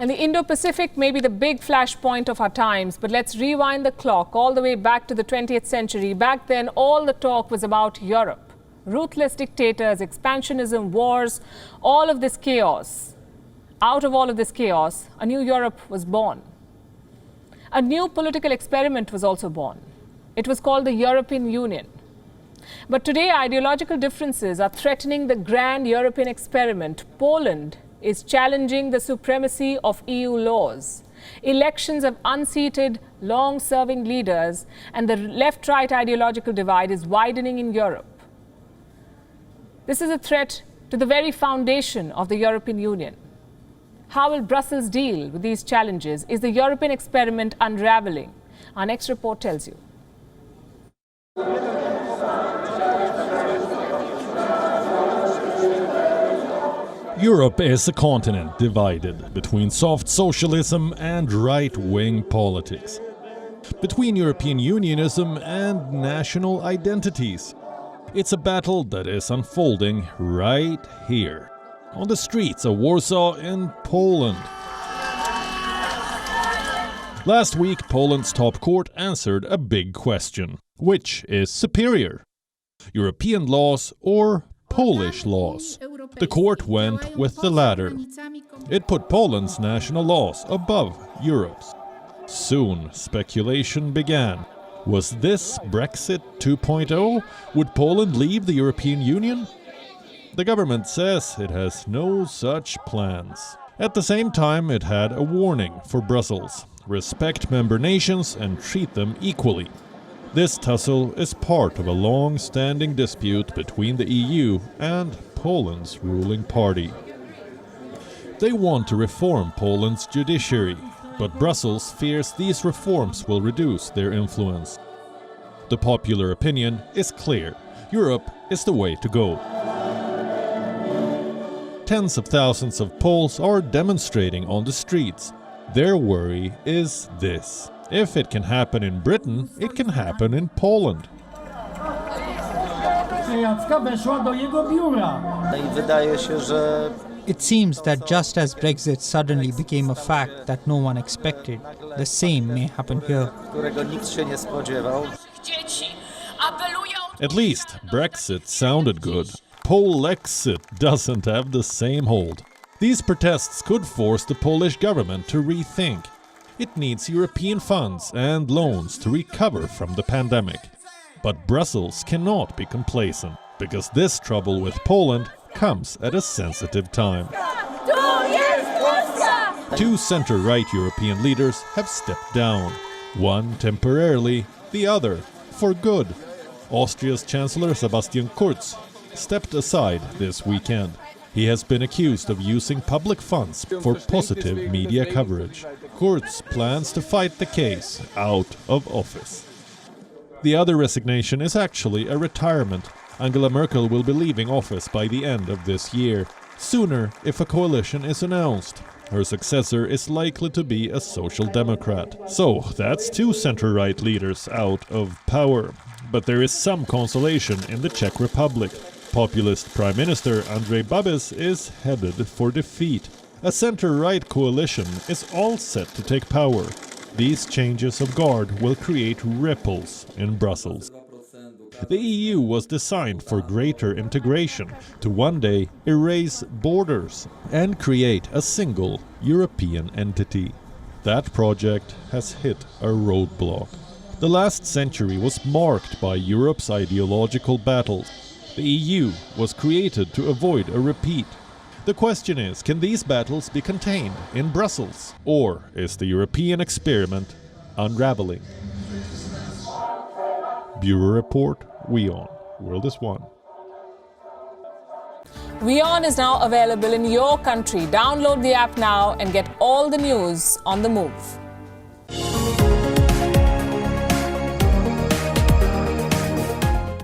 And the Indo-Pacific may be the big flashpoint of our times, but let's rewind the clock all the way back to the 20th century. Back then, all the talk was about Europe. Ruthless dictators, expansionism, wars, all of this chaos. Out of all of this chaos, a new Europe was born. A new political experiment was also born. It was called the European Union. But today, ideological differences are threatening the grand European experiment. Poland is challenging the supremacy of EU laws. Elections have unseated long-serving leaders, and the left-right ideological divide is widening in Europe. This is a threat to the very foundation of the European Union. How will Brussels deal with these challenges? Is the European experiment unraveling? Our next report tells you. Europe is a continent divided between soft socialism and right-wing politics, between European unionism and national identities. It's a battle that is unfolding right here, on the streets of Warsaw in Poland. Last week, Poland's top court answered a big question. Which is superior? European laws or Polish laws? The court went with the latter. It put Poland's national laws above Europe's. Soon, speculation began. Was this Brexit 2.0? Would Poland leave the European Union? The government says it has no such plans. At the same time, it had a warning for Brussels. Respect member nations and treat them equally. This tussle is part of a long-standing dispute between the EU and Poland's ruling party. They want to reform Poland's judiciary, but Brussels fears these reforms will reduce their influence. The popular opinion is clear. Europe is the way to go. Tens of thousands of Poles are demonstrating on the streets. Their worry is this: if it can happen in Britain, it can happen in Poland. It seems that just as Brexit suddenly became a fact that no one expected, the same may happen here. At least Brexit sounded good. Polexit doesn't have the same hold. These protests could force the Polish government to rethink. It needs European funds and loans to recover from the pandemic. But Brussels cannot be complacent, because this trouble with Poland comes at a sensitive time. Two center-right European leaders have stepped down. One temporarily, the other for good. Austria's Chancellor Sebastian Kurz stepped aside this weekend. He has been accused of using public funds for positive media coverage. Kurz plans to fight the case out of office. The other resignation is actually a retirement. Angela Merkel will be leaving office by the end of this year. Sooner if a coalition is announced. Her successor is likely to be a social democrat. So that's two center-right leaders out of power. But there is some consolation in the Czech Republic. Populist Prime Minister Andrej Babiš is headed for defeat. A center-right coalition is all set to take power. These changes of guard will create ripples in Brussels. The EU was designed for greater integration, to one day erase borders and create a single European entity. That project has hit a roadblock. The last century was marked by Europe's ideological battles. The EU was created to avoid a repeat. The question is, can these battles be contained in Brussels? Or is the European experiment unraveling? Bureau Report, WION. World is One. WION is now available in your country. Download the app now and get all the news on the move.